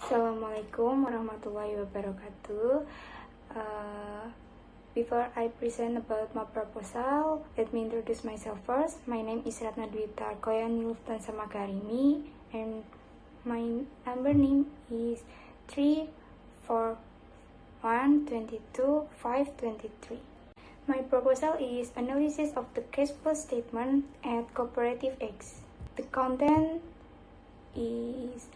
Assalamualaikum warahmatullahi wabarakatuh. Before I present about my proposal, let me introduce myself first. My name is Ratna Dwita Arkoyan Niluftansa Makarimi, and my number name is 34122 My proposal is analysis of the cash flow statement at Cooperative X. The content is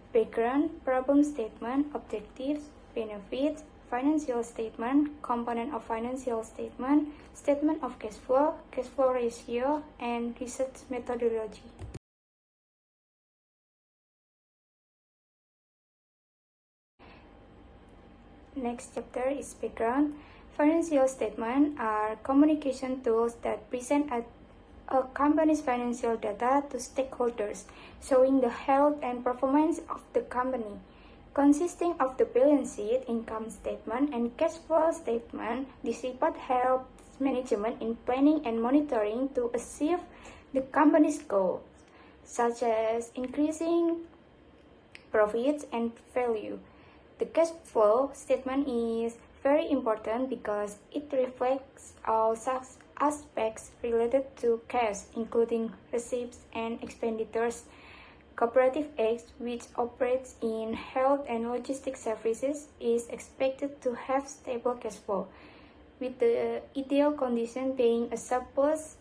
background, problem statement, objectives, benefits, financial statement, component of financial statement, statement of cash flow ratio, and research methodology. Next chapter is background. Financial statements are communication tools that present a company's financial data to stakeholders, showing the health and performance of the company. Consisting of the balance sheet, income statement, and cash flow statement, this report helps management in planning and monitoring to achieve the company's goals, such as increasing profits and value. The cash flow statement is very important because it reflects all such aspects related to cash, including receipts and expenditures. Cooperative X, which operates in health and logistics services, is expected to have stable cash flow, with the ideal condition being a surplus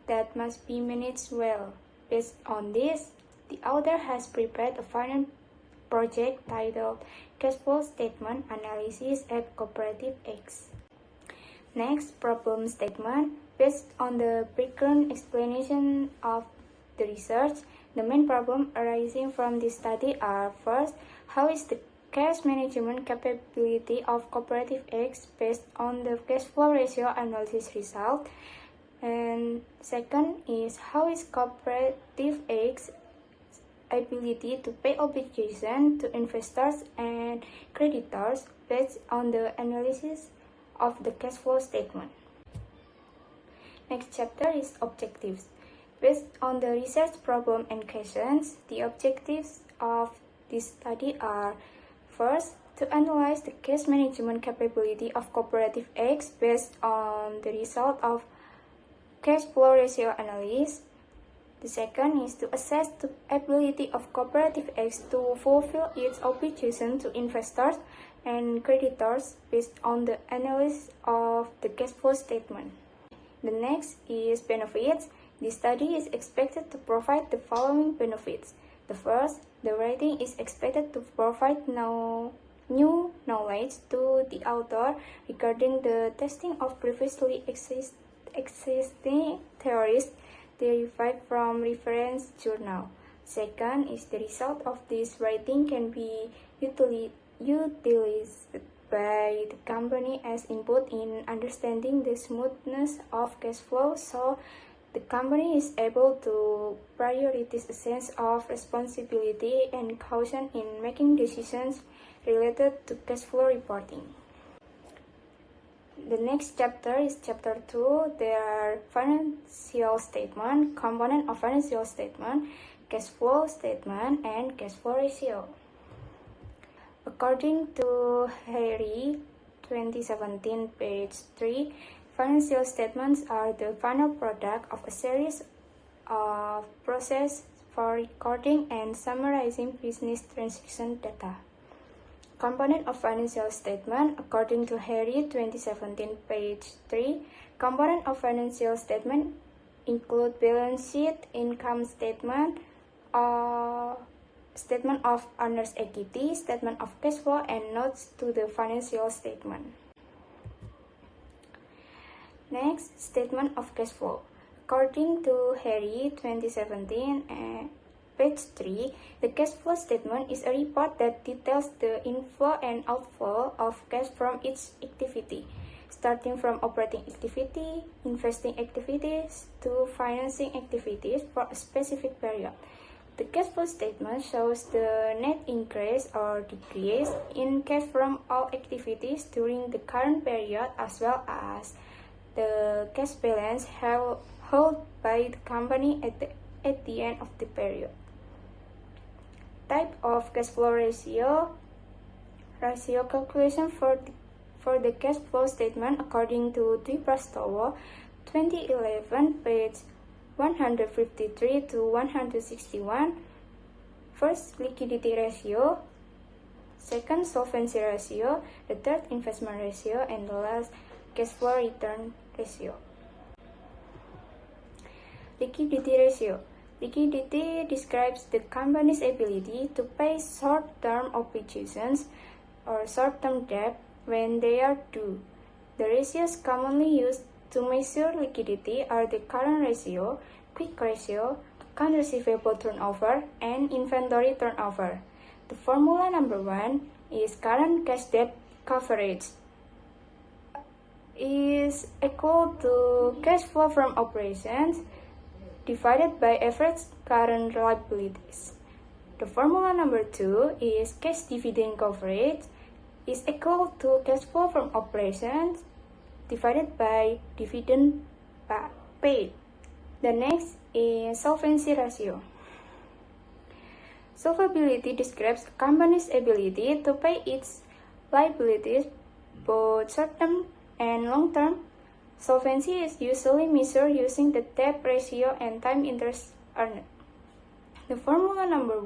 that must be managed well. Based on this, the author has prepared a finance project titled Cash Flow Statement Analysis at Cooperative X. Next, problem statement. Based on the background explanation of the research, the main problem arising from this study are: first, how is the cash management capability of Cooperative X based on the cash flow ratio analysis result? And second is, how is Cooperative X ability to pay obligation to investors and creditors based on the analysis of the cash flow statement? Next chapter is objectives. Based on the research problem and questions, the objectives of this study are: first, to analyze the cash management capability of Cooperative X based on the result of cash flow ratio analysis. The second is to assess the ability of Cooperative X to fulfill its obligation to investors and creditors based on the analysis of the cash flow statement. The next is benefits. This study is expected to provide the following benefits. The first, the writing is expected to provide new knowledge to the author regarding the testing of previously existing theories derived from reference journal. Second is the result of this writing can be utilized by the company as input in understanding the smoothness of cash flow, so the company is able to prioritize a sense of responsibility and caution in making decisions related to cash flow reporting. The next chapter is chapter 2. There are financial statement, component of financial statement, cash flow statement, and cash flow ratio. According to Harry 2017, page 3, financial statements are the final product of a series of processes for recording and summarizing business transaction data. Component of financial statement, according to Harry 2017, page 3, component of financial statement include balance sheet, income statement, statement of owner's equity, statement of cash flow, and notes to the financial statement. Next, statement of cash flow. According to Harry 2017, page 3, the cash flow statement is a report that details the inflow and outflow of cash from each activity, starting from operating activity, investing activities, to financing activities for a specific period. The cash flow statement shows the net increase or decrease in cash from all activities during the current period, as well as the cash balance held by the company at the end of the period. type of cash flow ratio calculation for the cash flow statement according to Dwi Prastowo 2011 page 153 to 161. First, liquidity ratio. Second, solvency ratio. The third, investment ratio. And the last, cash flow return ratio. Liquidity ratio. Liquidity describes the company's ability to pay short-term obligations or short-term debt when they are due. The ratios commonly used to measure liquidity are the current ratio, quick ratio, account receivable turnover, and inventory turnover. The formula number 1 is current cash debt coverage is equal to cash flow from operations divided by average current liabilities. The formula number 2 is cash dividend coverage is equal to cash flow from operations divided by dividend paid. The next is solvency ratio. Solvability describes a company's ability to pay its liabilities, both short-term and long-term. Solvency is usually measured using the debt ratio and time interest earned. The formula number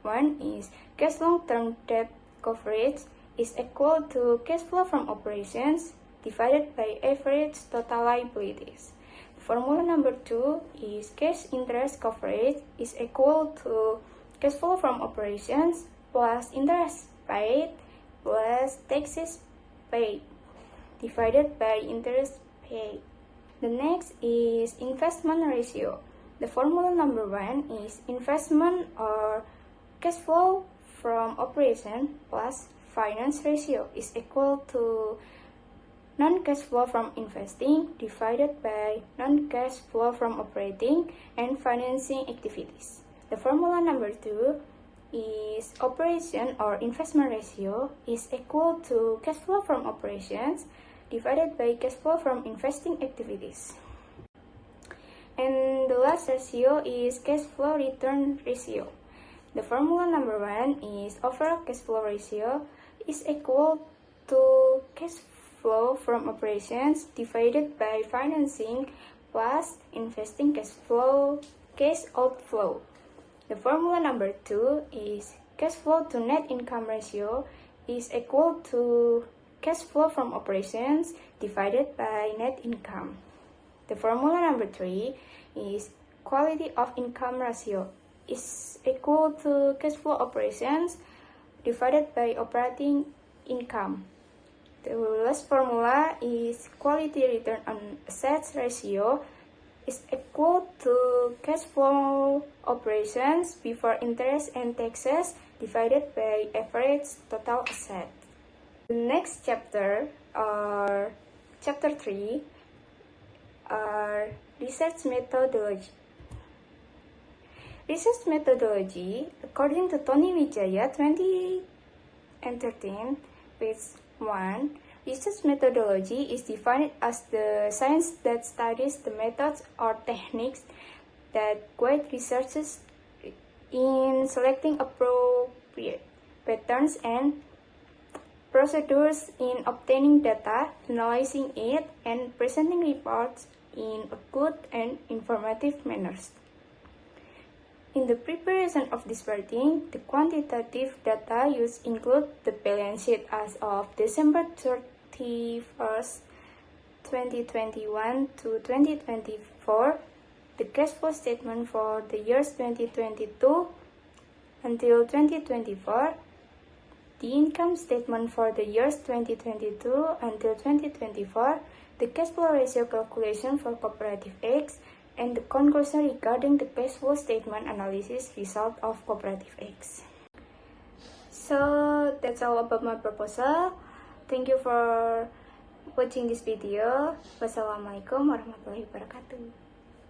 1 is cash long-term debt coverage is equal to cash flow from operations divided by average total liabilities. Formula number 2 is cash interest coverage is equal to cash flow from operations plus interest paid plus taxes paid divided by interest paid. The next is investment ratio. The formula number 1 is investment or cash flow from operation plus finance ratio is equal to non-cash flow from investing divided by non-cash flow from operating and financing activities. The formula number 2 is operation or investment ratio is equal to cash flow from operations divided by cash flow from investing activities. And the last ratio is cash flow return ratio. The formula number 1 is overall cash flow ratio is equal to cash flow from operations divided by financing plus investing cash outflow. The formula number 2 is cash flow to net income ratio is equal to cash flow from operations divided by net income. The formula number 3 is quality of income ratio is equal to cash flow operations divided by operating income. The last formula is quality return on assets ratio is equal to cash flow operations before interest and taxes divided by average total assets. The next chapter, or chapter 3, are research methodology. Research methodology, according to Tony Wijaya 2013, page 1, research methodology is defined as the science that studies the methods or techniques that guide researchers in selecting appropriate patterns and procedures in obtaining data, analyzing it, and presenting reports in a good and informative manner. In the preparation of this writing, the quantitative data used include the balance sheet as of December 31st, 2021 to 2024, the cash flow statement for the years 2022 until 2024, the income statement for the years 2022 until 2024, the cash flow ratio calculation for Cooperative X, and the conclusion regarding the cash flow statement analysis result of Cooperative X. So that's all about my proposal. Thank you for watching this video. Wassalamualaikum warahmatullahi wabarakatuh.